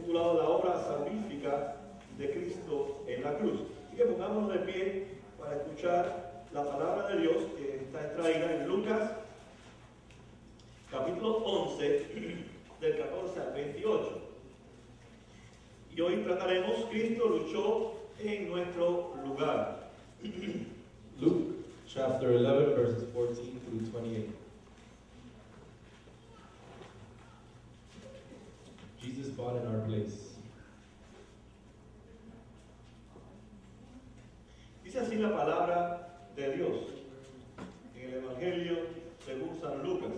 titulado La obra salvífica de Cristo en la cruz. Así que pongámonos de pie para escuchar la palabra de Dios que está extraída en Lucas, capítulo 11, del 14 al 28. Y hoy trataremos Cristo luchó en nuestro lugar. Luke chapter 11 verses 14 through 28. Jesus fought in our place. Dice así la palabra de Dios en el Evangelio según San Lucas.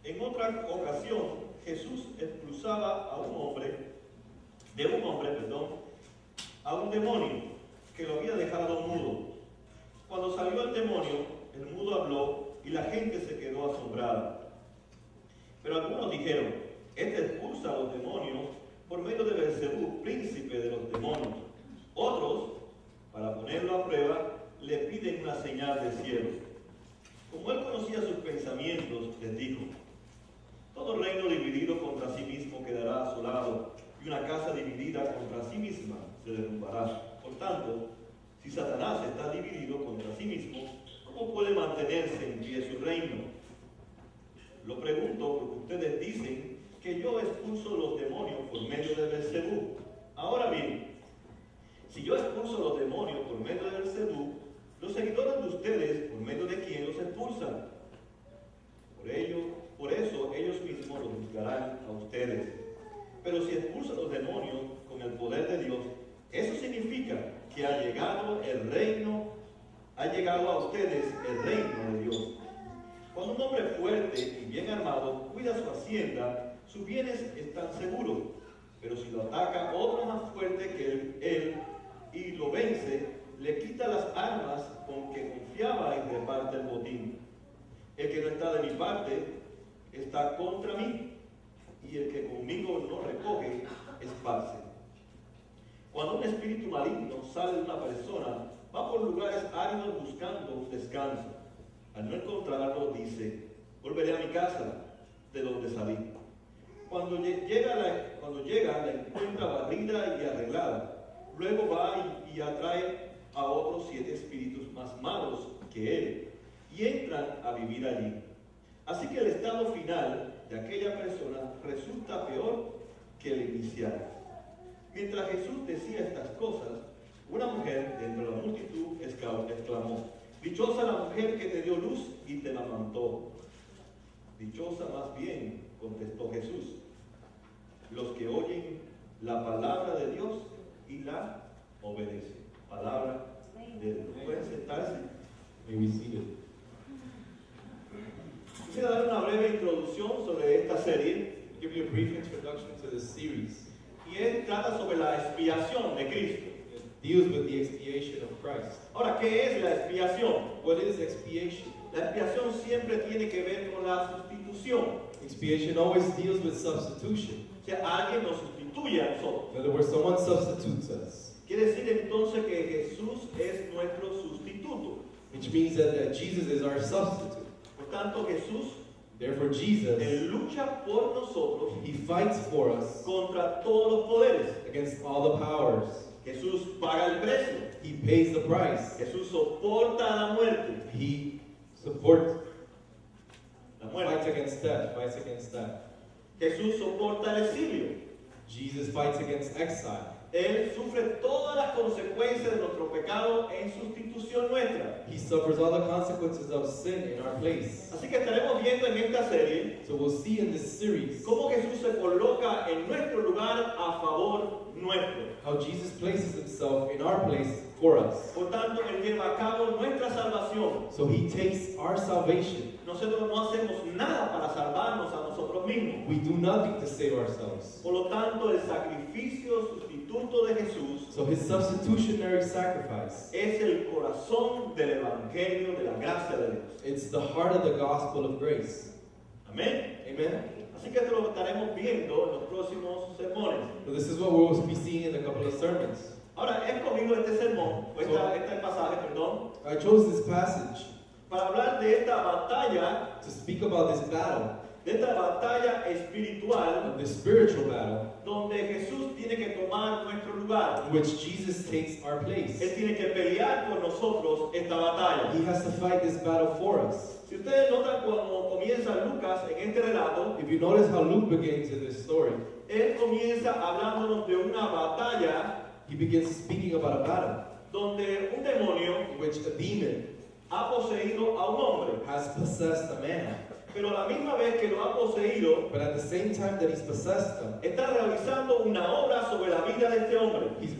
En otra ocasión, Jesús expulsaba a un demonio que lo había dejado mudo. Cuando salió el demonio, el mudo habló y la gente se quedó asombrada. Pero algunos dijeron, este expulsa a los demonios por medio de Beelzebú, príncipe de los demonios. Otros, para ponerlo a prueba, le piden una señal del cielo. Como él conocía sus pensamientos, les dijo, todo reino dividido contra sí mismo quedará asolado, y una casa dividida contra sí misma se derrumbará. Por tanto, si Satanás está dividido contra sí mismo, ¿cómo puede mantenerse en pie su reino? Lo pregunto porque ustedes dicen que yo expulso los demonios por medio de Beelzebú. Ahora bien, si yo expulso los demonios por medio de Beelzebú, los seguidores de ustedes, ¿por medio de quién los expulsan? Por eso ellos mismos los juzgarán a ustedes. Pero si expulsan los demonios con el poder de Dios, eso significa que ha llegado a ustedes el reino de Dios. Cuando un hombre fuerte y bien armado cuida su hacienda, sus bienes están seguros. Pero si lo ataca otro más fuerte que él y lo vence, le quita las armas con que confiaba y reparte el botín. El que no está de mi parte está contra mí, y el que conmigo no recoge esparce. Cuando un espíritu maligno sale de una persona, va por lugares áridos buscando un descanso. Al no encontrarlo, dice, volveré a mi casa de donde salí. Cuando llega, la encuentra barrida y arreglada. Luego va y atrae a otros 7 espíritus más malos que él, y entran a vivir allí. Así que el estado final de aquella persona resulta peor que el inicial. Mientras Jesús decía estas cosas, una mujer de entre la multitud exclamó, dichosa la mujer que te dio luz y te amamantó. Dichosa más bien, contestó Jesús, los que oyen la palabra de Dios y la obedecen. Palabra de Dios. Pueden sentarse. May we see it. Quisiera dar una breve introducción sobre esta serie. Give you a brief introduction to this series. Y él trata sobre la expiación de Cristo. It deals with the expiation of Christ. Ahora, ¿qué es la expiación? What is expiation? La expiación siempre tiene que ver con la sustitución. Expiation always deals with substitution. O sea, alguien nos sustituye a nosotros. In other words, someone substitutes us. Quiere decir entonces que Jesús es nuestro sustituto. Which means that Jesus is our substitute. Por tanto, Jesús, Therefore, Jesus, él lucha por nosotros He fights for us contra todos los poderes. against all the powers. Jesús paga el precio. He pays the price. Jesús soporta la muerte. He supports, La fights muerte. against death, fights against death. Jesús soporta el exilio. Jesus fights against exile. Él sufre todas las consecuencias de nuestro pecado en sustitución nuestra. He suffers all the consequences of sin in our place. Así que estaremos viendo en esta serie So we'll see in this series cómo Jesús se coloca en nuestro lugar a favor nuestro. how Jesus places himself in our place for us. Por tanto, Él lleva a cabo nuestra salvación. So he takes our salvation. Nosotros no hacemos nada para salvarnos a nosotros mismos. We do nothing to save ourselves. Por lo tanto, el sacrificio sustituto de Jesús So his substitutionary sacrifice, es el corazón del Evangelio de la gracia de Dios. it's the heart of the gospel of grace. Amén. Amen? Así que esto lo estaremos viendo en los próximos sermones. So this is what we'll be seeing in a couple of sermons. Ahora, he escogido este sermón, este pasaje, perdón, I chose this passage para hablar de esta batalla, to speak about this battle, de esta batalla espiritual, of this spiritual battle, donde Jesús tiene que tomar nuestro lugar. in which Jesus takes our place. Él tiene que pelear por nosotros esta batalla. He has to fight this battle for us. Si ustedes notan cuando comienza Lucas en este relato, If you notice how Luke begins in this story, él comienza hablándonos de una batalla he begins speaking about a battle donde un demonio in which a demon ha poseído a un hombre. has possessed a man. Pero a la misma vez que lo ha poseído, But at the same time that he's possessed him, está realizando una obra sobre la vida de este hombre. he's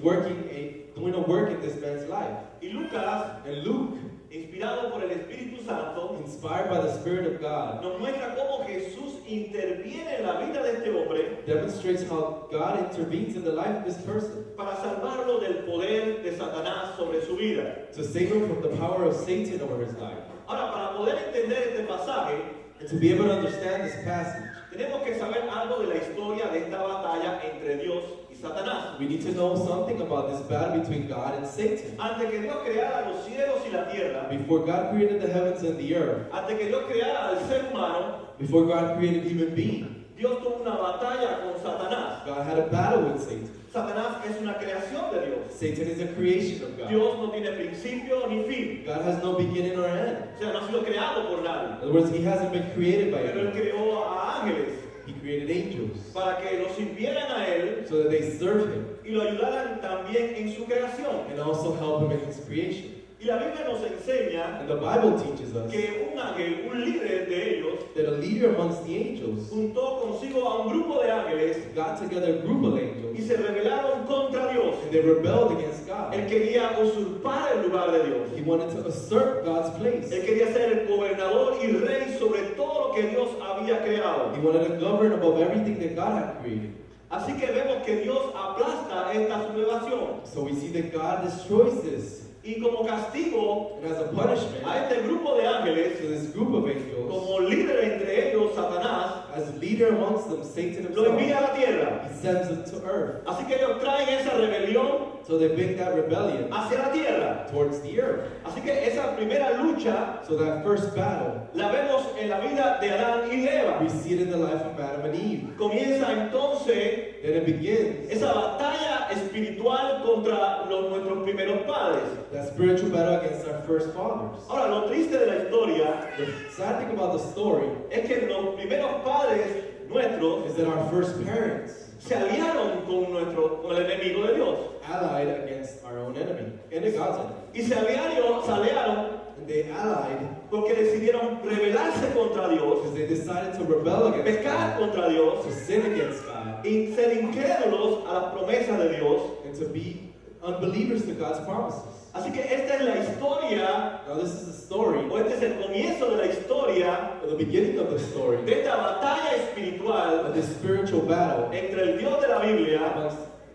doing a work in this man's life. Y Lucas, And Luke, inspirado por el Espíritu Santo, inspired by the Spirit of God, nos muestra cómo Jesús interviene en la vida de este hombre demonstrates how God intervenes in the life of this person para salvarlo del poder de Satanás sobre su vida. to save him from the power of Satan over his life. Ahora, para poder entender este pasaje, And to be able to understand this passage, tenemos que saber algo de la historia de esta batalla entre Dios y Satanás. we need to know something about this battle between God and Satan. Antes que Dios creara los cielos y la tierra, Before God created the heavens and the earth, antes que Dios creara al ser humano, before God created human being, Dios tuvo una batalla con Satanás. God had a battle with Satan. Satanás es una creación de Dios. Satan is a creation of God. Dios no tiene principio ni fin. God has no beginning or end. O sea, no ha sido creado por In nadie. other words, he hasn't been created by Pero Él anyone. creó a ángeles He created angels para que lo sirvieran a Él so that they serve him y lo ayudaran también en su creación. and also help him in his creation. Y la Biblia nos enseña And the Bible teaches us que un ángel, un líder de ellos, that a leader amongst the angels juntó consigo a un grupo de ángeles got together a group of y angels se rebelaron contra Dios. and they rebelled against God. Él quería usurpar el lugar de Dios. He wanted to usurp God's place. Él quería ser el gobernador y rey sobre todo lo que Dios había creado. He wanted to govern above everything that God had created. Así que vemos que Dios aplasta esta sublevación. So we see that God destroys this. Y como castigo And as a punishment a este grupo de ángeles, to this group of angels, como líder entre ellos, Satanás, as leader amongst them, Satan lo envía himself, a la tierra. he sends them to earth. Así que ellos traen esa rebelión So they bring that rebellion hacia la tierra. towards the earth. Así que esa primera lucha So that first battle, la vemos en la vida de Adán y de Eva. we see it in the life of Adam and Eve. Comienza entonces Then it begins, esa batalla espiritual contra nuestros primeros padres. that spiritual battle against our first fathers. Ahora, lo triste de la historia The sad thing about the story es que los primeros padres nuestros is that our first parents se aliaron con el enemigo de Dios. allied against our own enemy, and God's enemy. Y se aliaron And they allied porque decidieron rebelarse contra Dios, because they decided to rebel against pecar God, contra Dios to sin against God, y ser incrédulos a las promesas de Dios. and to be unbelievers to God's promises. Así que esta es la historia, Now this is the story, o este es el comienzo de la historia or the beginning of the story, de esta batalla espiritual of this spiritual battle entre el Dios de la Biblia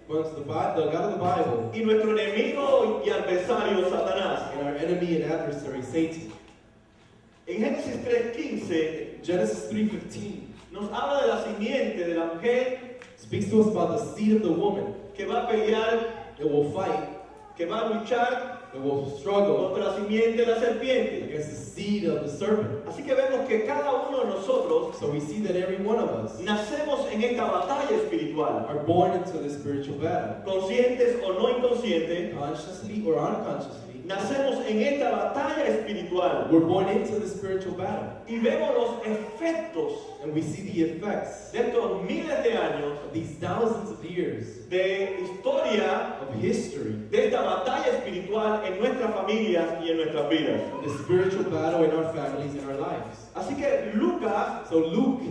amongst the God of the Bible y nuestro enemigo y adversario Satanás. and our enemy and adversary Satan. En Génesis 3:15 Genesis 3:15 nos habla de la simiente de la mujer speaks to us about the seed of the woman que va a pelear, that will fight, que va a luchar that will struggle contra la simiente de la serpiente. against the seed of the serpent. Así que vemos que cada uno de nosotros So we see that every one of us nacemos en esta batalla espiritual, are born into this spiritual battle, conscientes o no inconscientes, consciously or unconsciously. nacemos en esta batalla espiritual We're born into the spiritual battle, y vemos los efectos and we see the effects de estos miles de años of these thousands of years de historia of history, de esta batalla espiritual en nuestras familias y en nuestras vidas. the spiritual battle in our families and our lives. Así que Lucas So Luke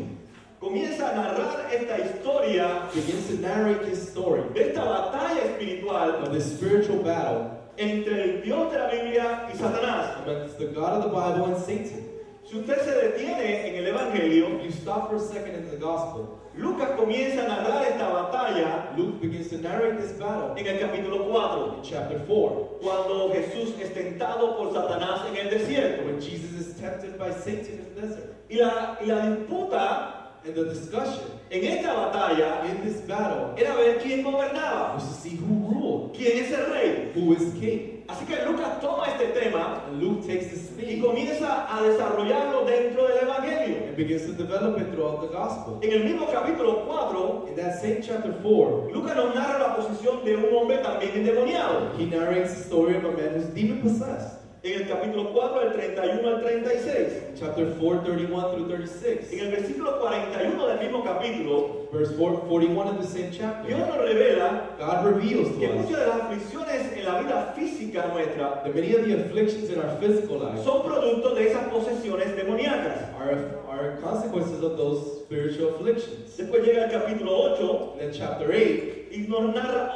comienza a narrar esta historia begins to narrate this story de esta batalla espiritual of the spiritual battle entre el Dios de la Biblia y Satanás. amongst the God of the Bible and Satan. Si usted se detiene en el Evangelio, If you stop for a second in the gospel, Lucas comienza a narrar esta batalla Luke begins to narrate this battle en el capítulo 4, in chapter 4, cuando Jesús es tentado por Satanás en el desierto. when Jesus is tempted by Satan in the desert. Y la disputa And the discussion en esta batalla in this battle era ver quién gobernaba. was to see who ruled. quién es el rey. who is king. Así que Lucas toma este tema And Luke takes this y theme comienza a desarrollarlo dentro del Evangelio. and begins to develop it throughout the gospel. En el mismo capítulo 4, In that same chapter 4, Lucas nos narra la posición de un hombre también endemoniado. he narrates the story of a man who's demon possessed. En el capítulo 4, del 31 al 36. In chapter 4, 31 through En 36. el versículo 41 del mismo capítulo, Verse 41 of the same Dios chapter, nos revela God reveals que to us muchas de las aflicciones en la vida física nuestra that many of the afflictions in our physical life son producto de esas posesiones demoníacas. are consequences of those spiritual afflictions. Después llega el capítulo 8 And then chapter 8, y nos narra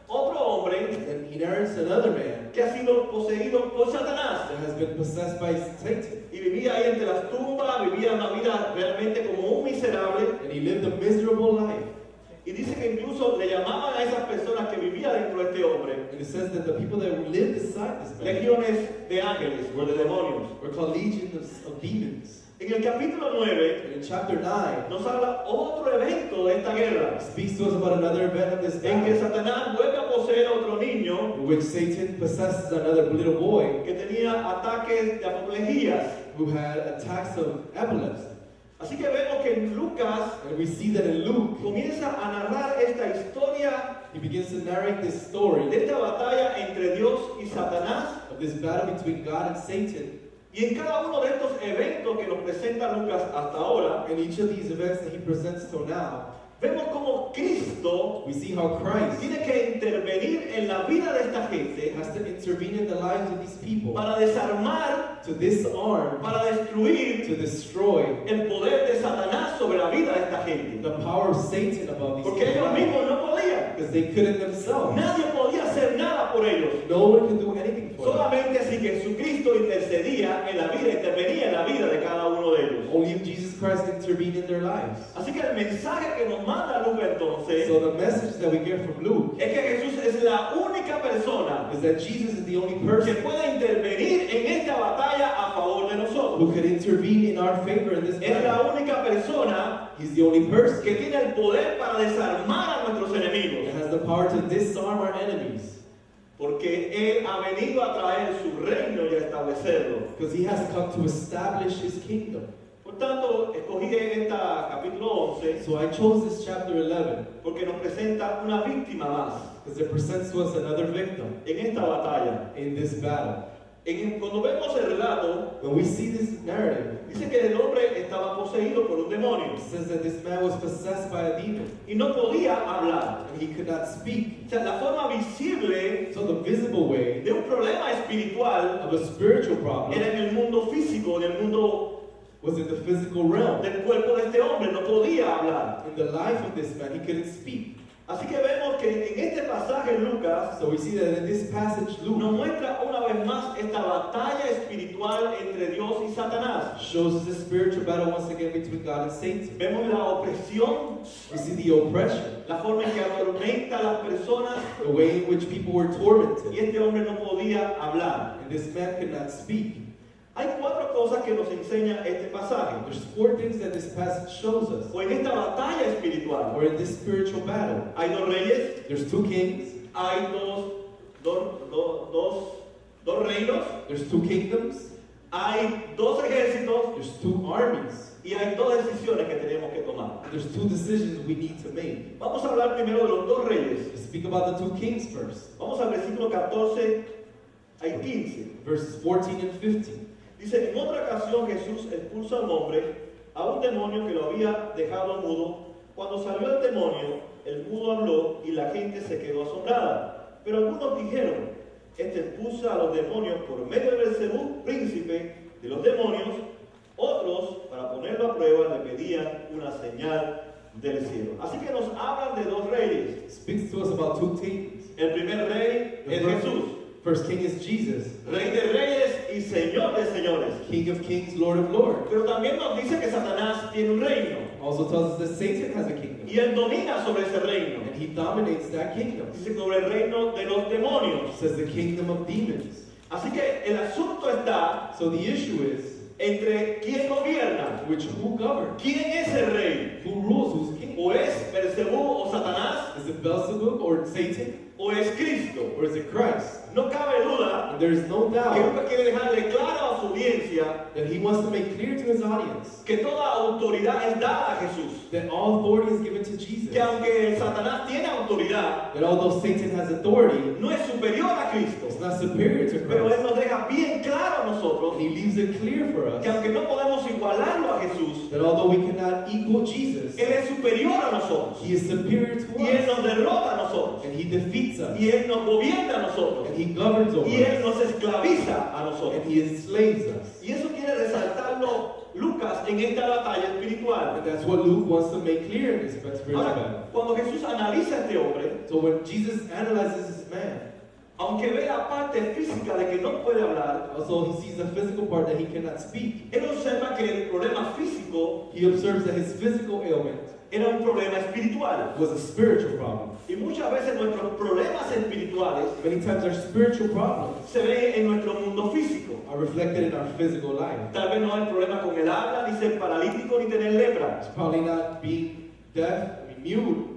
otro hombre then he narrates another man que ha sido poseído por Satanás that has been possessed by Satan. y vivía ahí entre las tumbas, vivía una vida realmente como un miserable. And he lived a miserable life. Y dice que incluso le llamaban a esas personas que vivían dentro de este hombre And it says that the people that lived beside this man legiones de ángeles o de demonios. were called legions of demons. En el capítulo 9 And in chapter 9, nos habla otro evento de esta guerra, it speaks to us about another event of this en que battle, Satanás vuelve a poseer a otro niño in which Satan possesses another little boy que tenía ataques de apoplejías. who had attacks of epilepsy. Así que vemos que en Lucas And we see that in Luke, comienza a narrar esta historia he begins to narrate this story de esta batalla entre Dios y Satanás. of this battle between God and Satan. Y en cada uno de estos eventos que nos presenta Lucas hasta ahora, And each of these events that he presents till now, vemos como Cristo we see how Christ tiene que intervenir en la vida de esta gente has to intervene in the lives of these people para desarmar, to disarm, para destruir to destroy el poder de Satanás sobre la vida de esta gente. the power of Satan above these Porque ellos people. mismos no podían. Because they couldn't themselves. Nadie podía hacer nada por ellos. No one could do anything for them. Solamente así que Jesucristo intercedía en la vida, intervenía en la vida de cada uno de ellos. Only if Jesus Christ intervened in their lives. Así que el mensaje que nos manda Lucas entonces So the message that we get from Luke es que Jesús es la única persona is that Jesus is the only que person puede intervenir en esta batalla a favor de nosotros. who could intervene in our favor in this Es battle. la única persona He's the only person que tiene el poder para desarmar a nuestros that enemigos. has the power to disarm our enemies. Porque Él ha venido a traer su reino y a establecerlo. Because he has come to establish his kingdom. Por tanto, escogí este capítulo 11 So I chose this chapter 11 porque nos presenta una víctima más because it presents to us another victim en esta batalla. in this battle. Cuando vemos el relato, When we see this narrative, dice que el hombre estaba poseído por un demonio it says that this man was possessed by a demon y no podía hablar. and he could not speak. O sea, la forma visible So the visible way de un problema espiritual of a spiritual problem era en el mundo físico, en el mundo was in the physical realm. del cuerpo de este hombre, no podía hablar. In the life of this man, he couldn't speak. Así que vemos que en este pasaje Lucas So we see that in this passage, nos Luke muestra una vez más esta batalla espiritual entre Dios y Satanás. shows us the spiritual battle once again between God and Satan. Vemos la opresión, We see the oppression, la forma en que atormenta a las personas the way in which people were y tormented, este hombre no podía hablar. and this man could not speak. Hay cuatro cosas que nos enseña este pasaje, There's four things that this passage shows us, o en esta batalla espiritual. or in this spiritual battle. Hay dos reyes, There's two kings, hay dos reinos, there's two kingdoms, hay dos ejércitos there's two armies, y hay dos decisiones que tenemos que tomar. and there's two decisions we need to make. Vamos a hablar primero de los dos reyes. Let's speak about the two kings first, Vamos al versículo 14 al 15. verses 14 and 15. Dice, en otra ocasión Jesús expulsa a un hombre, a un demonio que lo había dejado mudo. Cuando salió el demonio, el mudo habló y la gente se quedó asombrada. Pero algunos dijeron, este expulsa a los demonios por medio de Beelzebú, príncipe de los demonios. Otros, para ponerlo a prueba, le pedían una señal del cielo. Así que nos hablan de dos reyes. It speaks to us about two kings. El primer rey es Jesús, First king is Jesus, rey de reyes y señor de señores. King of kings, Lord of lords. Pero también nos dice que Satanás tiene un reino Also tells us that Satan has a kingdom, y él domina sobre ese reino. and he dominates that kingdom. Dice sobre el reino de los demonios. It says the kingdom of demons. Así que el asunto está So the issue is, entre quién gobierna, who governs? quién es el rey. Who rules? Who's king? O es Beelzebú o Satanás, Is it Beelzebub or Satan? o es Cristo? or is it Christ? No cabe duda And there is no que doubt nunca quiere dejarle claro a su audiencia that he wants to make clear to his audience que toda autoridad es dada a Jesús. that all authority is given to Jesus. Que aunque Satanás tiene autoridad, That although Satan has authority, no es superior a Cristo. it's not superior to Pero Él Christ. nos deja bien claro a nosotros And he leaves it clear for que us aunque no podemos igualarlo a Jesús, that although we cannot equal Jesus, Él es superior a nosotros. he is superior to Y Él us. nos derrota a nosotros. And he defeats us. Y Él nos gobierna a nosotros. And he governs over Y Él us. nos esclaviza a nosotros. And he enslaves us. Y eso quiere resaltarlo Lucas en esta batalla espiritual. And that's what Luke wants to make clear in this spiritual battle. Ahora, cuando Jesús analiza a este hombre, So when Jesus analyzes this man, aunque ve la parte física de que no puede hablar, also he sees the physical part that he cannot speak. Él observa que el problema físico He observes that his physical ailment era un problema espiritual. was a spiritual problem. Y muchas veces nuestros problemas espirituales Many times our spiritual problems se ven en nuestro mundo físico. are reflected in our physical life. Tal vez no hay problema con el habla, ni ser paralítico, ni tener lepra. It's probably not being deaf, mute,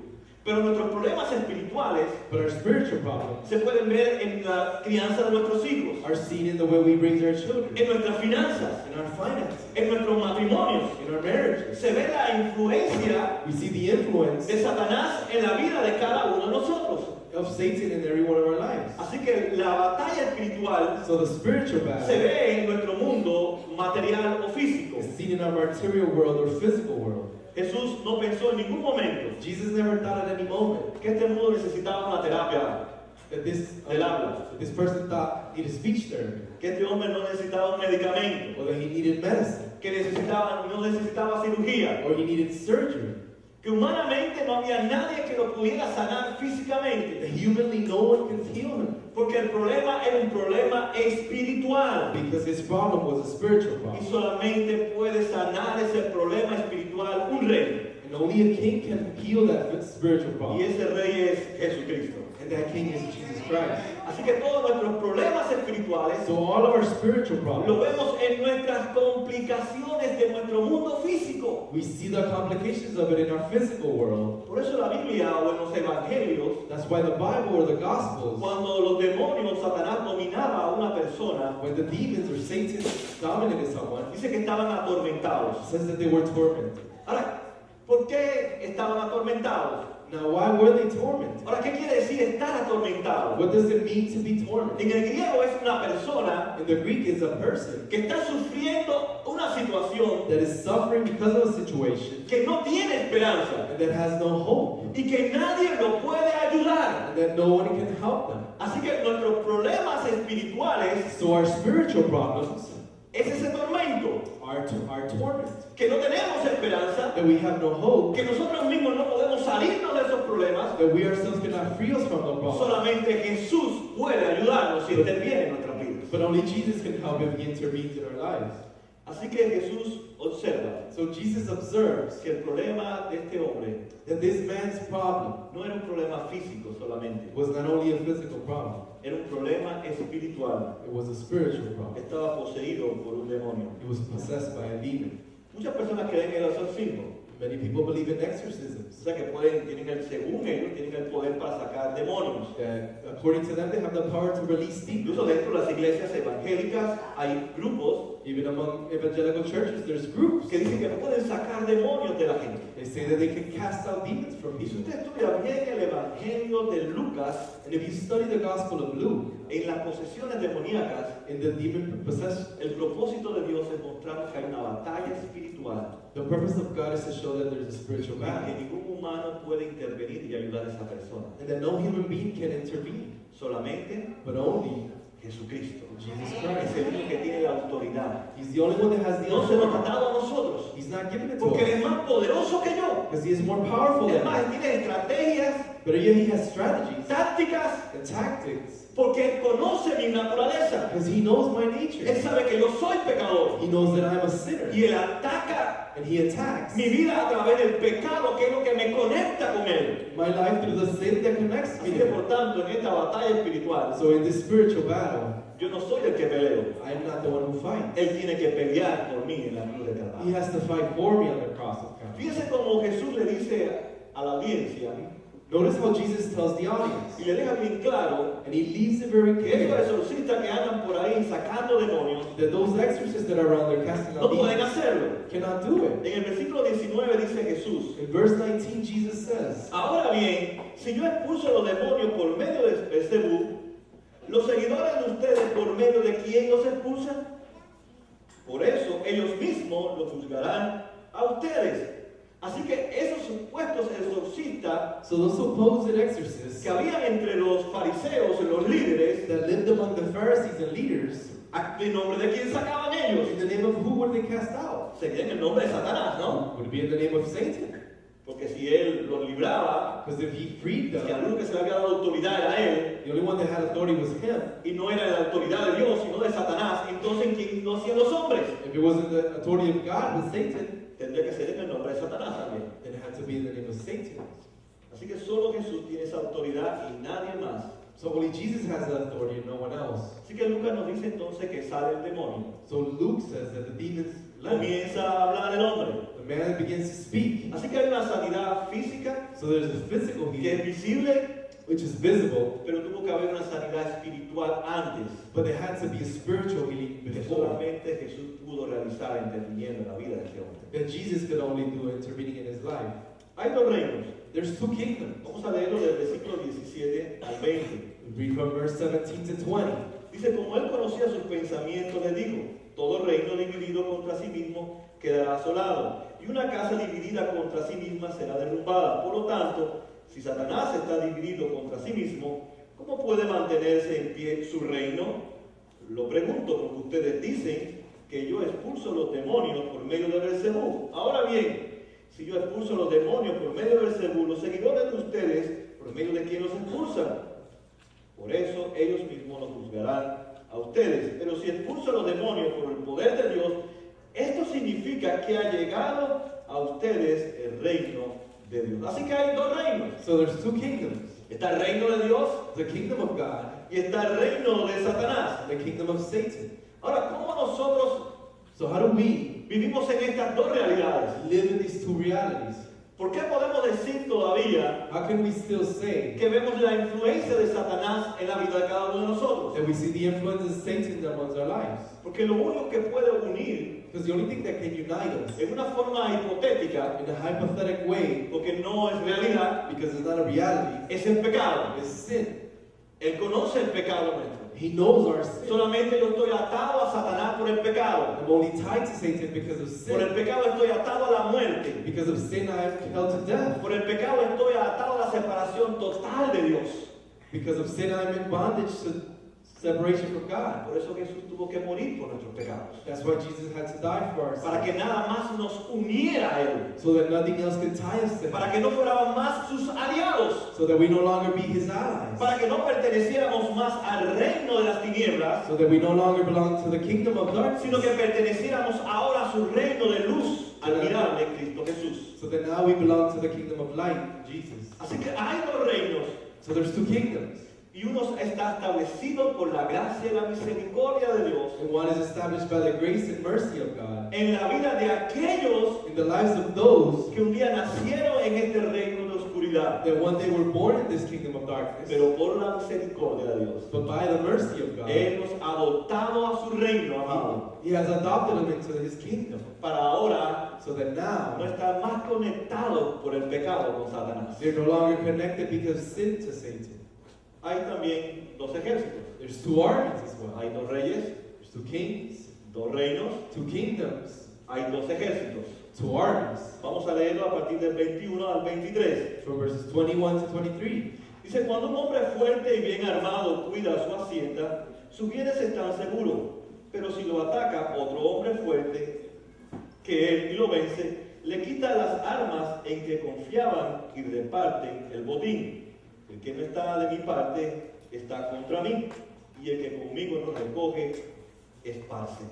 Pero nuestros problemas espirituales but our spiritual problems se pueden ver en la crianza de nuestros hijos, are seen in the way we raise our children, en nuestras finanzas, in our finances, en nuestros matrimonios. in our marriages. Se ve la influencia We see the influence de Satanás en la vida de cada uno de nosotros. of Satan in every one of our lives. Así que la batalla espiritual So the spiritual se battle ve en nuestro mundo material o físico. is seen in our material world or physical world. Jesús no pensó en ningún momento Jesus never thought at any moment que este mundo necesitaba una terapia, that del habla, this person thought needed speech therapy, que este hombre no necesitaba un medicamento, or that he needed medicine, que no necesitaba cirugía, or he needed surgery. que humanamente no había nadie que lo pudiera sanar That físicamente, humanly no one can heal him porque el problema era un problema espiritual. because his problem was a spiritual Y problem. solamente puede sanar ese problema espiritual un rey. And only a king can heal that spiritual Y problem. ese rey es Jesucristo. And that king is Jesus Christ. Así que todos nuestros problemas espirituales So all of our spiritual lo problems, vemos en nuestras complicaciones de nuestro mundo físico. we see the complications of it in our physical world. Por eso la Biblia o en los evangelios, That's why the Bible or the Gospels, cuando los demonios, Satanás dominaba a una persona, when the demons or Satan dominated someone, dice que estaban atormentados. says that they were tormented. Ahora, ¿por qué estaban atormentados? Now, why were they tormented? Ahora, ¿qué quiere decir estar atormentado? What does it mean to be tormented? En el griego es una persona In the Greek, is a person que está sufriendo una situación that is suffering because of a situation que no tiene esperanza and that has no hope, y que nadie lo puede ayudar. and that no one can help them. Así que nuestros problemas espirituales So our spiritual problems es ese tormento, are torment, que no tenemos esperanza, that we have no hope, que nosotros mismos no podemos salirnos de esos problemas. that we ourselves cannot free us from the problem. Solamente Jesús puede ayudarnos y interviene en nuestras vidas. But only Jesus can help if He intervenes in our lives. Así que Jesús observa So Jesus observes que el problema de este hombre that this man's problem no era un problema físico solamente, was not only a physical problem, era un problema espiritual. it was a spiritual problem. Estaba poseído por un demonio. He was possessed by a demon. Muchas personas creen en el exorcismo. Many people believe in exorcisms. O sea que según ellos, tienen el poder para sacar demonios. That according to them, they have the power to release demons. Incluso dentro de las iglesias evangélicas hay grupos Even among evangelical churches, there's groups. que dicen que no pueden sacar demonios de la gente. They say that they can cast out demons from Y si people. usted estudia bien el evangelio de Lucas, And if you study the Gospel of Luke, en las posesiones demoníacas, in the demon possession, el propósito de Dios es mostrarnos que hay una batalla espiritual the purpose of God is to show that there's a spiritual y que battle, ningún humano puede intervenir y ayudar a esa persona. and that no human being can intervene, Solamente but only Jesucristo. Jesus Es Christ. el único que tiene la autoridad. He's the only one that has the No se lo ha authority. dado a nosotros, He's not giving it to porque Él es us más poderoso que yo. because He is more powerful Es than más, us. Él tiene estrategias, But yet He has strategies tácticas, and tactics porque Él conoce mi naturaleza. because He knows my Él nature. sabe que yo soy pecador He knows that I'm a sinner, y Él ataca and He attacks mi vida a través del pecado, que es lo que me conecta con Él. my life through the sin that connects me Así to que por Him. tanto, en esta batalla espiritual, So in this spiritual battle, yo no soy el que peleo. I'm not the one who fights. Él tiene que pelear por mí en la cruz de He Calvario. has to fight for me on the cross of Calvary. Fíjese cómo Jesús le dice a la audiencia Notice how Jesus tells the audience, y le deja bien claro and he leaves it very que esos clear exorcistas que andan por ahí sacando demonios that those exorcists that are around there casting no out pueden demons hacerlo. cannot do it. En el versículo 19 dice Jesús: In verse 19, Jesus says, ahora bien, si yo expulso los demonios por medio de Beelzebú, ¿los seguidores de ustedes por medio de quién los expulsan? Por eso ellos mismos los juzgarán a ustedes. Así que esos supuestos exorcistas so those supposed exorcists que habían entre los fariseos y los líderes, that lived among the Pharisees and leaders, ¿en nombre de quién sacaban ellos? in the name of who were they cast out? Sería en el nombre de Satanás, ¿no? Would it be in the name of Satan? Porque si él los libraba, Because if he freed si al them, único que se le había dado autoridad era él, the only one that had authority was him. y no era la autoridad de Dios, sino de Satanás, entonces ¿quién lo hacían los hombres? If it wasn't the authority of God, but Satan, Tendría que ser en el nombre de Satanás también. then it had to be in the name of Satan. Así que solo Jesús tiene esa autoridad y nadie más. So only Jesus has that authority and no one else. Así que Lucas nos dice entonces que sale el demonio. So Luke says that the demons left. Comienza a hablar el hombre. The man begins to speak. Así que hay una sanidad física So there's a physical que es healing, visible, which is visible, pero tuvo que haber una sanidad espiritual antes, but there had to be a spiritual healing que before solamente Jesús pudo realizar interviniendo en la vida de este hombre. that Jesus could only do intervening in his life. Hay dos reinos. There's two kingdoms. Vamos a leerlo del versículo 17 al 20. We read from verse 17 to 20. Dice, como él conocía sus pensamientos, le dijo, todo reino dividido contra sí mismo quedará asolado, y una casa dividida contra sí misma será derrumbada. Por lo tanto, si Satanás está dividido contra sí mismo, ¿cómo puede mantenerse en pie su reino? Lo pregunto porque ustedes dicen que yo expulso los demonios por medio de Beelzebú. Ahora bien, si yo expulso los demonios por medio de Beelzebú, los seguidores de ustedes, ¿por medio de quién los expulsan? Por eso ellos mismos los juzgarán a ustedes. Pero si expulso los demonios por el poder de Dios, esto significa que ha llegado a ustedes el reino de Dios. Así que hay dos reinos. So there's two kingdoms. Está el reino de Dios The kingdom of God y está el reino de Satanás. and the kingdom of Satan. Ahora, ¿cómo nosotros So how do we vivimos en estas dos realidades? live in these two realities? ¿Por qué podemos decir todavía How can we still say que vemos la influencia de Satanás en la vida de cada uno de nosotros? that we see the influence of Satan amongst our lives? Porque lo único que puede unir Because the only thing that can unite us en una forma hipotética, in a hypothetical way, porque no es realidad, because it's not a reality, es el pecado. is sin. Él conoce el pecado nuestro. He knows our sin. Solamente yo estoy atado a Satanás por el pecado. I'm only tied to Satan because of Por el sin. pecado estoy atado a la muerte. Because of sin, I am held to death. Por el pecado estoy atado a la separación total de Dios. Because of sin, I am in bondage to separation from God. Por eso Jesús tuvo que morir por nuestros pecados. That's why Jesus had to die for our Para sins. que nada más nos uniera a Él. So that nothing else could tie us to Para Him. que no fuéramos más sus aliados. So that we no longer be His allies. Para que no perteneciéramos más al reino de las tinieblas, So that we no longer belong to the kingdom of sino que darkness. perteneciéramos ahora a su reino de luz admirable en Cristo Jesús. So that now we belong to the kingdom of light, Jesus. Así que hay dos reinos. So there's two kingdoms. Y uno está establecido por la gracia y la misericordia de Dios And one is established by the grace and mercy of God en la vida de aquellos in the lives of those que un día nacieron en este reino de oscuridad, that one day were born in this kingdom of darkness, pero por la misericordia de Dios. but by the mercy of God, Él nos ha adoptado a su reino, amado, He has adopted them into His kingdom, para ahora so that no now estar más conectados por el pecado con Satanás. they're no longer connected because of sin to Satan. Hay también dos ejércitos. There's two armies as well. Hay dos reyes, There's two kings, dos reinos, two kingdoms, hay dos ejércitos. two armies. Vamos a leerlo a partir del 21 al 23. From verses 21 to 23. Dice, cuando un hombre fuerte y bien armado cuida su hacienda, sus bienes están seguros. Pero si lo ataca otro hombre fuerte que él y lo vence, le quita las armas en que confiaban y reparten el botín. El que no está de mi parte está contra mí, y el que conmigo no recoge, esparce.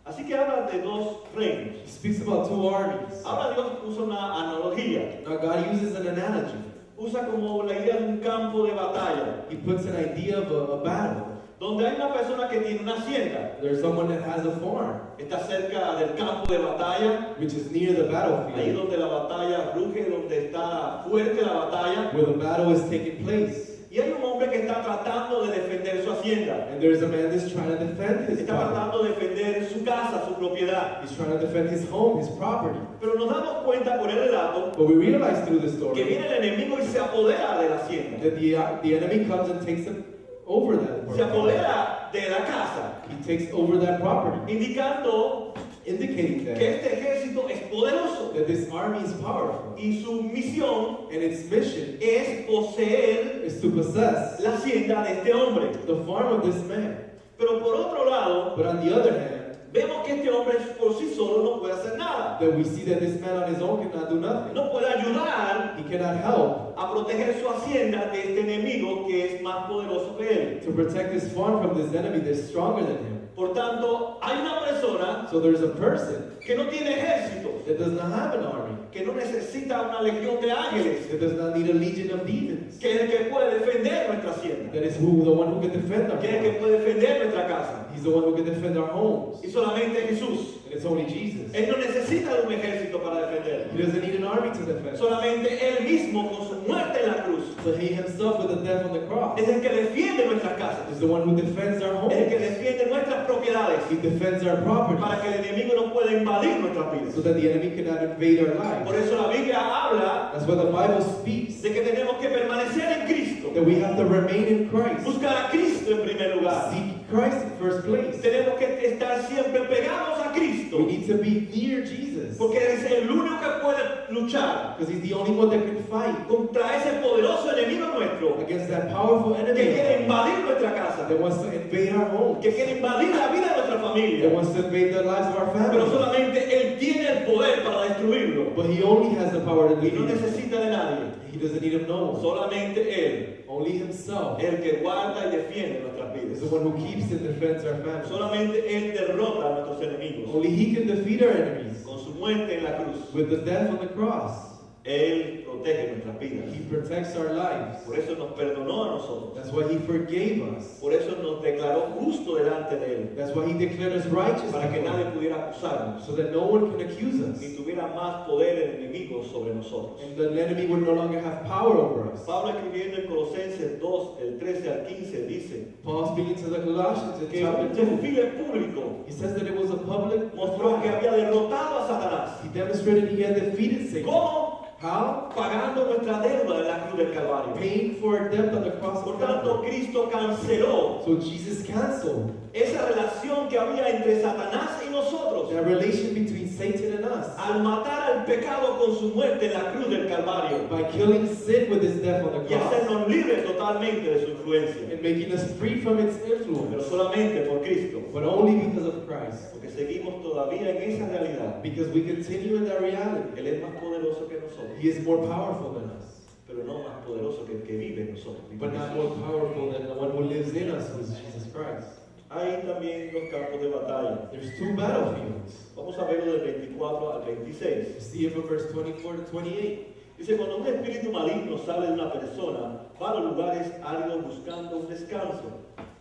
Así que habla de dos reinos. He speaks about two armies. Ahora Dios usa una analogía. Now God uses an analogy. Usa como la idea de un campo de batalla. He puts an idea of a battle. donde hay una persona que tiene una hacienda, There's someone that has a farm, está cerca del campo de batalla, which is near the ahí battlefield, donde la batalla ruge, donde está fuerte la batalla, where the battle is taking place. y hay un hombre que está tratando de defender su hacienda, And there's a man that's trying to defend his está property. tratando de defender su casa, su propiedad. He's trying to defend his home, his property. Pero nos damos cuenta por el relato But we realize through the que story viene el enemigo y se apodera de la hacienda, that the enemy comes and takes him over that se property. apodera de la casa, He takes over that property, indicando indicating que that, este ejército es poderoso that this army is powerful. y su misión And its mission es poseer is to possess la hacienda de este hombre. the farm of this man. Pero por otro lado, But on the other hand, vemos que este hombre por sí solo no puede hacer nada. that we see that this man on his own cannot do nothing. No puede ayudar He cannot help a proteger su hacienda de este enemigo que es más poderoso que él. to protect his farm from this enemy that's stronger than him. Por tanto, hay una persona So there's a person que no tiene ejército, that does not have an army, que no necesita una legión de ángeles, that does not need a legion of demons, que es el que puede defender nuestra hacienda, that is the one who can defend our que es el que farm. puede defender nuestra casa. He's the one who can defend our homes. Y solamente Jesús. And it's only Jesus. Él no necesita de un ejército para defender. He doesn't need an army to defend. Solamente Él mismo con su muerte en la cruz So he himself with the death on the cross es el que defiende nuestras casas, is the one who defends our es el que homes. defiende nuestras propiedades He defends our property para que el enemigo no pueda invadir nuestras vidas. so that the enemy cannot invade our Por lives. eso la Biblia habla That's why the Bible speaks de que tenemos que permanecer en Cristo, that we have to remain in Christ. buscar a Cristo en primer lugar. Seek Christ in first place. Tenemos que estar siempre pegados a We Cristo, need to be near Jesus porque es el único que puede luchar because he's the only one that can fight contra ese poderoso enemigo nuestro against that powerful que enemy quiere invadir nuestra casa, that wants to invade our homes, que quiere invadir la vida de nuestra that familia. wants to invade the lives of our Pero family. solamente Él tiene el poder para destruirlo But he only has the power to y no defeat it. necesita de nadie. He doesn't need of no one. Solamente Él, Only himself el que guarda y defiende nuestras is the vidas. one who keeps and defends our family. Solamente Él derrota a nuestros enemigos Only he can defeat our enemies con su muerte en la cruz. with the death on the cross. Él protege nuestras vidas. He protects our lives. Por eso nos perdonó a nosotros. That's why he forgave us. Por eso nos declaró justo delante de Él, That's why he declared us righteous para que before nadie him, pudiera acusarnos, so that no one can accuse us. ni tuviera más poder el enemigo sobre nosotros. And the enemy would no longer have power over us. Pablo escribiendo en Colosenses 2, del 13 al 15, dice Paul speaking to the Colossians in que un chapter 2, desfile público he says that it was a public mostró que había derrotado a Satanás. He demonstrated he had defeated Satan. ¿Cómo? How? Pagando nuestra deuda en la cruz del Calvario. Paying for our debt on the cross Por of tanto, Calvary. Cristo canceló So Jesus canceled esa relación que había entre Satanás y nosotros that relation between Satan and us al matar al pecado con su muerte en la cruz del Calvario by killing sin with his death on the y cross hacernos libres totalmente de su influencia. and making us free from its Pero influence, solamente por Cristo, but only because of Christ. porque seguimos todavía en esa realidad. Because we continue in that reality. Él es más poderoso que nosotros, He is more powerful than us, pero no más poderoso que el que vive en nosotros. but not more powerful than the one who lives in us, who is Jesus Christ. Hay también dos campos de batalla. There's two battlefields. Vamos a verlo del 24 al 26. You see it from verse 24 to 28. Dice, cuando un espíritu maligno sale de una persona, va a los lugares áridos buscando un descanso.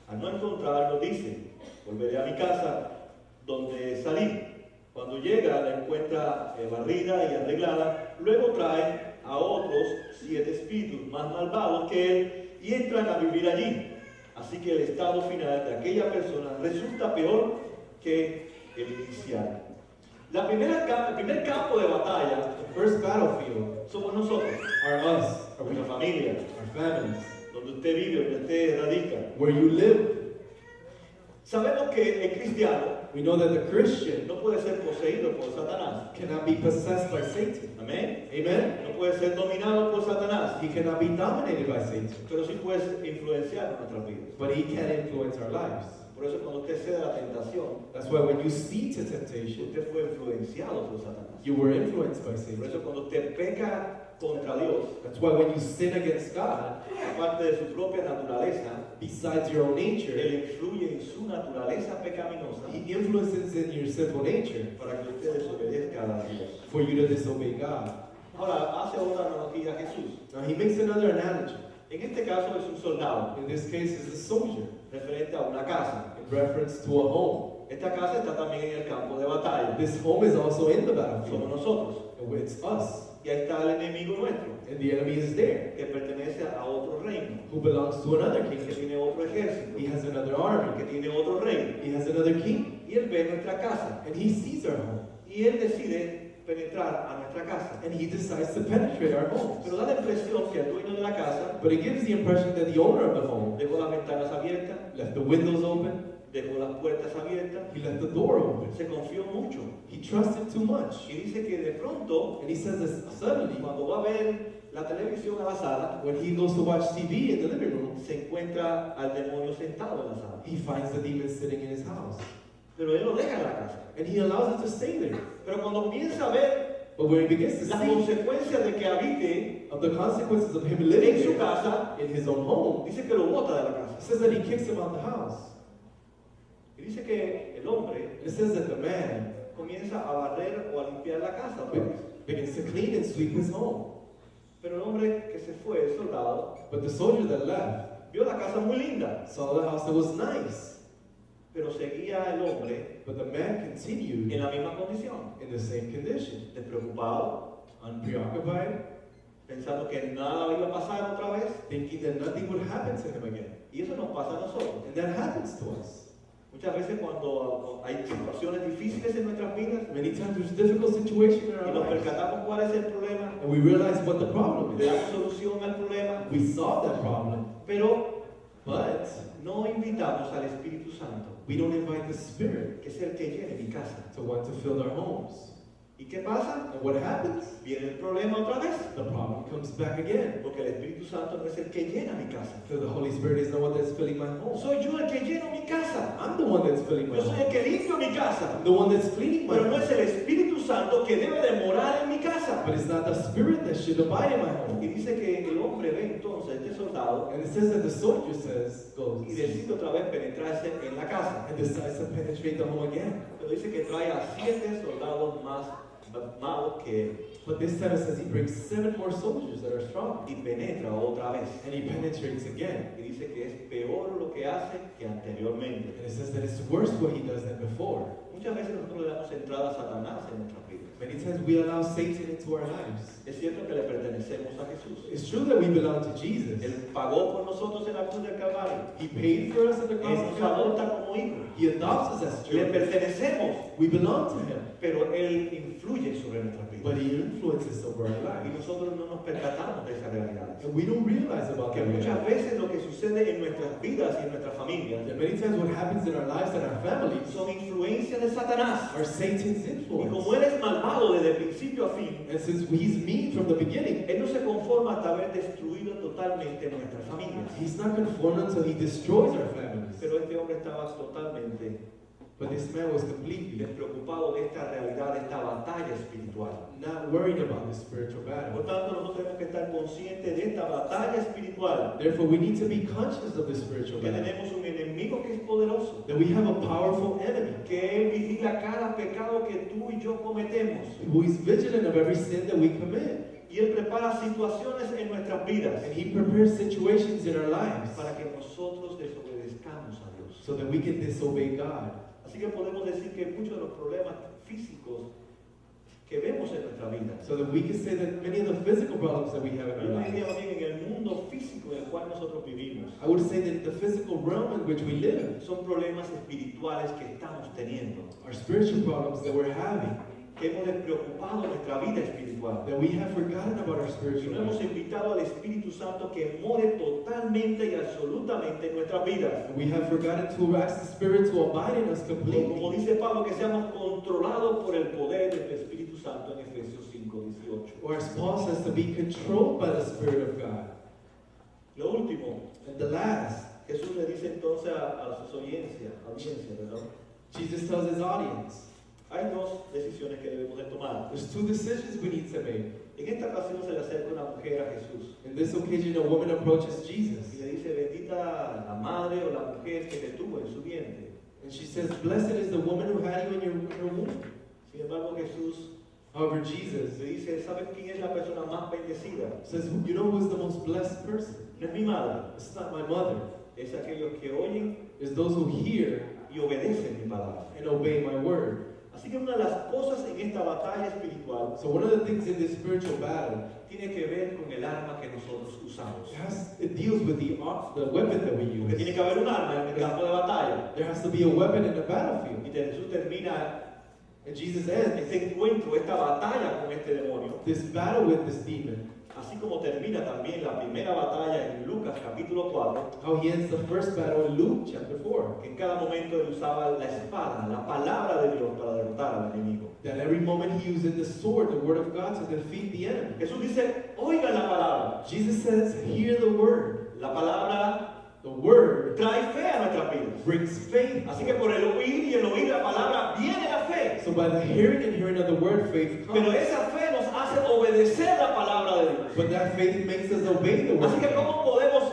Al no encontrarlo, dice, volveré a mi casa donde salí. Cuando llega, la encuentra barrida y arreglada. Luego trae a otros 7 espíritus más malvados que él y entran a vivir allí. Así que el estado final de aquella persona resulta peor que el inicial. El primer campo de batalla The first battlefield somos nosotros, are us, are nuestra we, familia, our families, donde usted vive, donde usted radica. where you live. Sabemos que el cristiano We know that the Christian no puede ser poseído por Satanás. cannot be possessed by Satan. Amén. Amen? No puede ser dominado por Satanás, He cannot be dominated by Satan, pero sí puede influenciar nuestras vidas. but he can influence our lives. Por eso cuando usted cede a la tentación, That's why when you see to temptation, usted fue influenciado por Satanás. you were influenced by Por Satan. eso cuando usted peca contra Dios, That's why when you sin against God, aparte de su propia naturaleza, besides your own nature, Él influye en su naturaleza pecaminosa he influences in your sinful nature para que usted desobedezca a Dios. for you to disobey God. Ahora, hace otra analogía a Jesús. Now he makes another analogy. En este caso es un soldado, In this case, is a soldier, referente a una casa. in reference to a home. Esta casa está también en el campo de batalla. This home is also in the Somos battlefield. nosotros. And it's us. Y ahí está el enemigo nuestro, And the enemy is there, que pertenece a otro reino, who belongs to another que kingdom. tiene otro ejército, He has another que army. tiene otro rey. He has another king. Y él ve nuestra casa. And he sees our home. Y él decide penetrar a nuestra casa. And he decides to penetrate our homes. Pero da la impresión que el dueño de la casa But it gives the impression that the owner of the home dejó las ventanas abiertas, left the windows open, dejó las puertas abiertas, he left the door open. se confió mucho. He trusted too much. Y dice que de pronto, And he says that suddenly, cuando va a ver la televisión a la sala, when he goes to watch TV in the living room, se encuentra al demonio sentado en la sala. he finds the demon sitting in his house. Pero él lo deja en la casa. And he allows it to stay there. Pero cuando comienza a ver But when he begins to las see consecuencias de que habite of the consequences of him living en su there casa, in his own home, dice que lo bota de la it casa. says that he kicks him out the house. Y dice que el hombre It says that the man comienza a barrer o a limpiar la casa otra vez. begins to clean and sweep his home. Pero el hombre que se fue, el soldado, But the soldier that left vio la casa muy linda, saw the house that was nice. pero seguía el hombre But the man en continued la misma condición, in the same condition, despreocupado, unpreoccupied, pensando que nada iba a pasar otra vez. thinking that nothing would happen to him again. Y eso nos pasa a nosotros. And that happens to us. Muchas veces cuando hay situaciones difíciles en nuestras vidas Many times there's difficult situations in y our nos lives, percatamos cuál es el problema, and we realize what the problem le is. damos solución al problema, We solve that problem, pero but no invitamos al Espíritu Santo, we don't invite the Spirit que es el que llene mi casa. to want to fill our homes. ¿Y qué pasa? And what happens? Viene el problema otra vez, The problem comes back again. porque el Espíritu Santo no es el que llena mi casa. Because the Holy Spirit is the one that's filling my home. Soy yo el que lleno mi casa. I'm the one that's filling my Yo soy home. el que limpio mi casa. I'm the one that's cleaning my Pero no home. es el Espíritu Santo que debe de morar en mi casa. But it's not the Spirit that should abide in my Y home. dice que el hombre ve entonces este soldado And it says that the soldier goes y decide otra vez penetrarse en la casa. and decides to penetrate the home again. Pero dice que trae a 7 soldados más malos que él But this time it says he brings 7 more soldiers that are strong. y penetra otra vez. And he penetrates again. Y dice que es peor lo que hace que anteriormente. And it says that it's worse what he does than before. Muchas veces nosotros le damos entrada a Satanás en nuestras vidas. Many times we allow Satan into our lives. Es cierto que le pertenecemos a Jesús. It's true that we belong to Jesus. Él pagó por nosotros en la cruz del Calvario. He paid for us at the Él cross nos of Calvary. adopta como hijos. He adopts us as Le children. pertenecemos, We belong to him. pero Él influye sobre nuestras vidas. But he influences over our Y lives. nosotros no nos percatamos de esas realidades. And we don't realize about Que that. muchas veces lo que sucede en nuestras vidas y en nuestras familias That many times what happens in our lives and our families son influencias de Satanás. are Satan's Y influence. como Él es malvado desde el principio a fin, And since he's mean from the beginning, Él no se conforma hasta haber destruido totalmente nuestras familias. he's not conformed until he destroys our families. Pero este hombre estaba totalmente But this man was completely despreocupado de esta realidad, de esta batalla espiritual. not worried about the spiritual Por battle. tanto, nosotros tenemos que estar conscientes de esta batalla espiritual, Therefore, we need to be conscious of the spiritual que battle. tenemos un enemigo que es poderoso, That we have a powerful enemy que Él vigila cada pecado que tú y yo cometemos. who is vigilant of every sin that we commit. Y Él prepara situaciones en nuestras vidas And he prepares situations in our lives para que nosotros desobedezcamos a Dios. so that we can disobey God. Así que podemos decir que muchos de los problemas físicos que vemos en nuestra vida, So that we can say that many of the physical problems that we have in yo our diría lives, más bien en el mundo físico en el cual nosotros vivimos, I would say that the physical realm in which we live son problemas espirituales que estamos teniendo, are spiritual problems that we're having, que hemos despreocupado nuestra vida espiritual. that we have forgotten about our Y spiritual no hemos life. invitado al Espíritu Santo que more totalmente y absolutamente en nuestras vidas. And we have forgotten to ask the Spirit to abide in us Como completely. dice Pablo, que seamos controlados por el poder del Espíritu Santo en Efesios 5:18. Or as Paul says, to be controlled by the Spirit of God. Lo último, And the last, Jesús le dice entonces a sus audiencia, ¿verdad? Jesus tells his audience, Hay dos decisiones que debemos de tomar. there's 2 decisions we need to make. En esta ocasión se le acerca una mujer a Jesús In this occasion, a woman approaches y Jesus. le dice, bendita la madre o la mujer que te tuvo en su vientre. And she says, blessed is the woman who had you in her womb. Sin embargo, Jesús However, Jesus le dice, ¿sabes quién es la persona más bendecida? says, you know who is the most blessed person? No es mi madre, It's not my mother. es aquellos que oyen It's those who hear y obedecen mi palabra. and obey my word. Así que una de las cosas en esta batalla espiritual So one of the things in this spiritual battle, tiene que ver con el arma que nosotros usamos. it deals with the weapon that we Porque tiene use. que haber un arma en el campo de batalla. There has to be a weapon in the battlefield. Y Jesús termina And Jesus ends este encuentro, esta batalla con este demonio, this battle with this demon, así como termina también la primera batalla en Lucas capítulo 4, how he ends the first battle in Luke chapter 4. que en cada momento él usaba la espada, la palabra de Dios para derrotar al enemigo. That every moment he used the sword, the word of God, to defeat the enemy. Jesús dice, oigan la palabra. Jesus says, hear the word. La palabra The word trae fe a nuestras vidas. brings faith. Así que por el oír y el oír la palabra viene la fe. So by the hearing and hearing of the word, faith Pero comes. esa fe nos hace obedecer la palabra de Dios. But that faith makes us obey the word. Así que ¿cómo podemos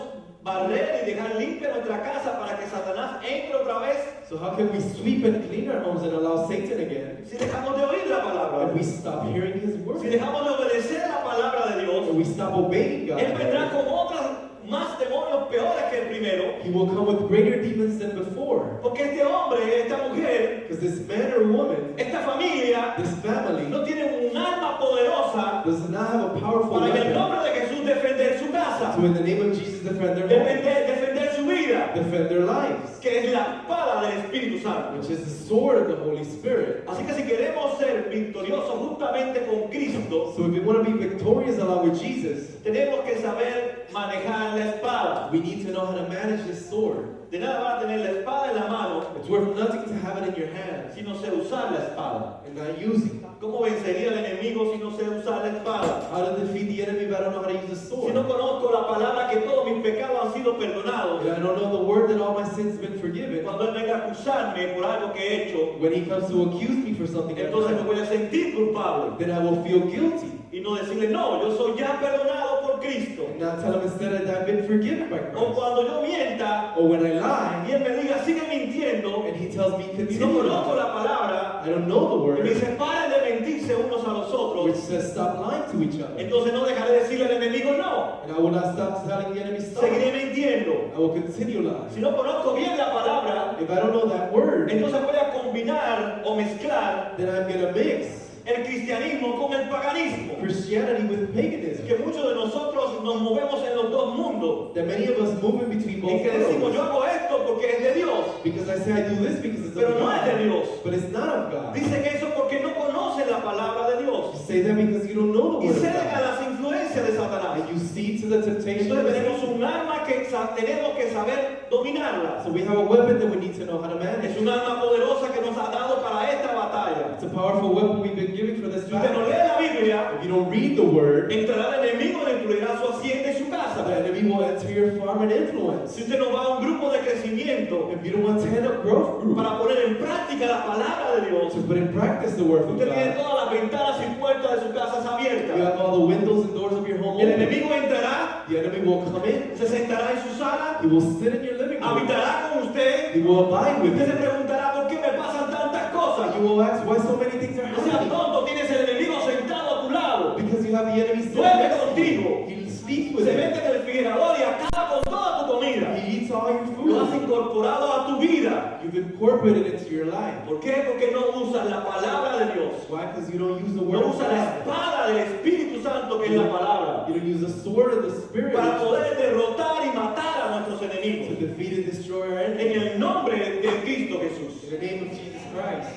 barrer y dejar limpia nuestra casa para que Satanás entre otra vez So how can we sweep and clean our homes and allow Satan again si dejamos de oír la palabra? if we stop hearing his word? Si dejamos de obedecer la palabra de Dios, If we stop obeying God, Él vendrá con otras más demonios peores que el primero. he will come with greater demons than before. Porque este hombre, esta mujer, Because this man or woman, esta familia this family, no tiene un arma poderosa does not have a powerful para en el weapon nombre de Jesús defender su casa, to, in the name of Jesus, defend their home, defender su vida, defend their lives, que es la espada del Espíritu Santo. which is the sword of the Holy Spirit. Así que si queremos ser victoriosos justamente con Cristo, So if we want to be victorious along with Jesus, tenemos que saber manejar la espada. we need to know how to manage this sword. De nada va a tener la espada en la mano It's worth nothing to have it in your hands si no sé usar la espada. and not using it. ¿Cómo vencería al enemigo si no sé usar la espada? How to defeat the enemy if I don't know how to use the Si sword? no conozco la palabra que todos mis pecados han sido perdonados. If I don't know the word that all my sins have been forgiven, Cuando Él venga a acusarme por algo que he hecho, when he comes to accuse me for something I've entonces me done, voy a sentir culpable. then I will feel guilty. Y no decirle, no, yo soy ya perdonado por Cristo. And not tell him instead that I've been forgiven by O Christ. cuando yo mienta Or when I y lie Él me diga, sigue mintiendo, and he tells me y no continue, conozco la palabra, I don't know the y me word, dice, paren de mentirse unos a los which otros, says stop lying to each other. entonces no dejaré de decirle al enemigo, no, And I will not stop telling the enemy stop. seguiré mintiendo. I will continue lying. Si no conozco bien la palabra, If I don't know that word, entonces voy a combinar o mezclar then I'm going to mix el cristianismo con el paganismo. Christianity with paganism. Que muchos de nosotros nos movemos en los dos mundos. That many of us move in between Y both que decimos, yo worlds. hago esto porque es de Dios, Because I say I do this because it's pero of no es de God, Dios. but it's not of God. Dicen eso porque no conocen la palabra de You Dios say that because you don't know the y word of ceden a God. las influencias de Satanás. And you see to the temptation. Entonces of tenemos Satan. un arma que tenemos que saber dominarla. So we have a weapon that we need to know how to manage. Es un arma poderosa que nos ha dado para esta batalla. It's a powerful weapon we've been given for this Si usted no battle. lee la Biblia, If you don't read the word, entrará el enemigo y destruirá su hacienda y su the casa. enemy will enter your farm and influence. Si usted no va a un grupo de crecimiento If you don't attend a growth group para poner en práctica la palabra de Dios, to put in practice the word of usted tiene God, todas las ventanas y puertas de su casa you abiertas. have all the windows and doors of your home El open. enemigo entrará, The enemy will come in. se sentará en su sala, He will sit in your living room. habitará con usted. He will abide Y with usted se you. preguntará por qué me pasan tantas cosas. You will ask why so many things are No seas happening. tonto, tienes el enemigo sentado a tu lado. Because you have the enemy sitting Duerme next to contigo. you. He speaks with Se you. mete en el refrigerador y acaba con toda tu comida. He eats all your Lo has food. incorporado a tu vida. You've incorporated it into your life. ¿Por qué? Porque no usas la palabra de Dios. Why? Because you don't use the word No of usas la God. espada del Espíritu Santo que es la palabra. You don't use the sword of the Spirit Para to poder derrotar y matar a nuestros enemigos. defeat and destroy our En enemies. el nombre de Cristo Jesús. In the name of Jesus Christ.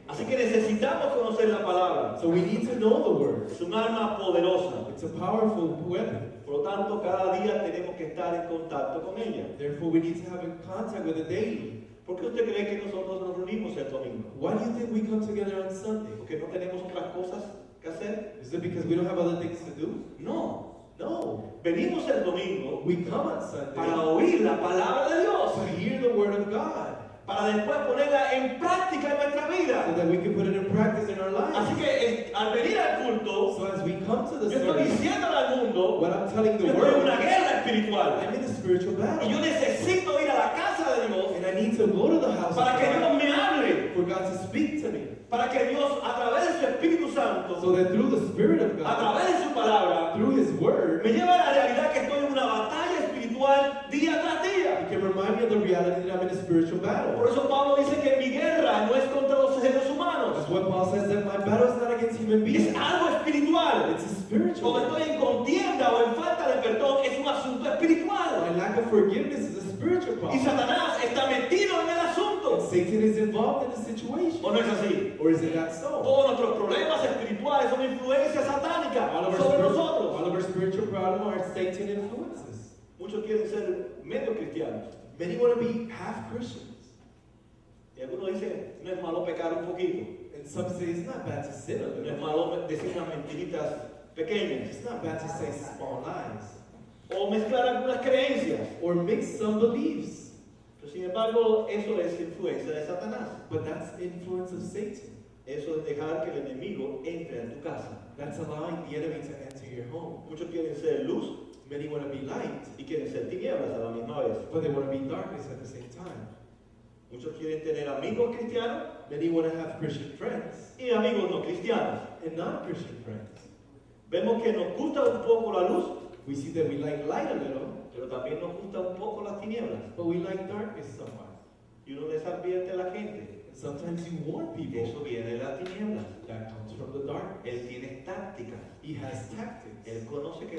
Así que necesitamos conocer la palabra. So we need to know the word. Es un arma poderosa. It's a powerful weapon. Por lo tanto, cada día tenemos que estar en contacto con ella. Therefore, we need to have in contact with it daily. ¿Por qué usted cree que nosotros nos reunimos el domingo? Why do you think we come together on Sunday? ¿Porque no tenemos otras cosas que hacer? Is it because we don't have other things to do? No. No. Venimos el domingo We come on Sunday para oír la palabra de Dios, to hear the word of God para después ponerla en práctica en nuestra so vida. that we can put it in practice in our Así lives. que al venir al culto, So as we come to the yo estoy service, diciéndole al mundo, what I'm telling yo the estoy en una world, guerra espiritual. I'm in a spiritual Y battle. yo necesito ir a la casa de Dios And I need to go to the house of para que God Dios me hable. for God to speak to me. para que Dios a través de su Espíritu Santo, So that through the Spirit of a God, través de su palabra, through His Word, me lleva a la realidad que estoy en una batalla espiritual día tras día. He can remind me of the reality that I'm in a spiritual Por battle. eso Pablo dice que mi guerra no es contra los seres humanos, That's what Paul says, that my battle is not against human es beings. algo espiritual. It's a Cuando spiritual. estoy en contienda o en falta de perdón, es un asunto espiritual. My lack of forgiveness is a spiritual Y problem. Satanás está metido en el And asunto. Satan is involved in the situation. ¿O no es así? Or is it not so? Todos nuestros problemas espirituales son influencias satánicas All of our, sobre all nosotros. of our spiritual problems are Satan influences. Muchos quieren ser medio cristianos. Many want to be half Christians. Y algunos dicen, no es malo pecar un poquito. And some say it's not bad to sin a No es little. malo decir unas mentiritas pequeñas. It's not bad to say small lies. O mezclar algunas creencias. Or mix some beliefs. Pero sin embargo, eso es influencia de Satanás. But that's influence of Satan. Eso es dejar que el enemigo entre en tu casa. That's allowing the enemy to enter your home. Muchos quieren ser luz Many want to be light, y quieren ser tinieblas a la misma vez. but they want to be darkness at the same time. Muchos quieren tener amigos cristianos Many want to have Christian friends y amigos no cristianos. and non-Christian friends. Vemos que nos gusta un poco la luz, We see that we like light a little, pero también nos gusta un poco las tinieblas. but we like darkness somewhat. Y uno les advierte a la gente, And sometimes you warn que people eso viene de las tinieblas. that comes from the dark. Él tiene tácticas. He has tactics. Él conoce que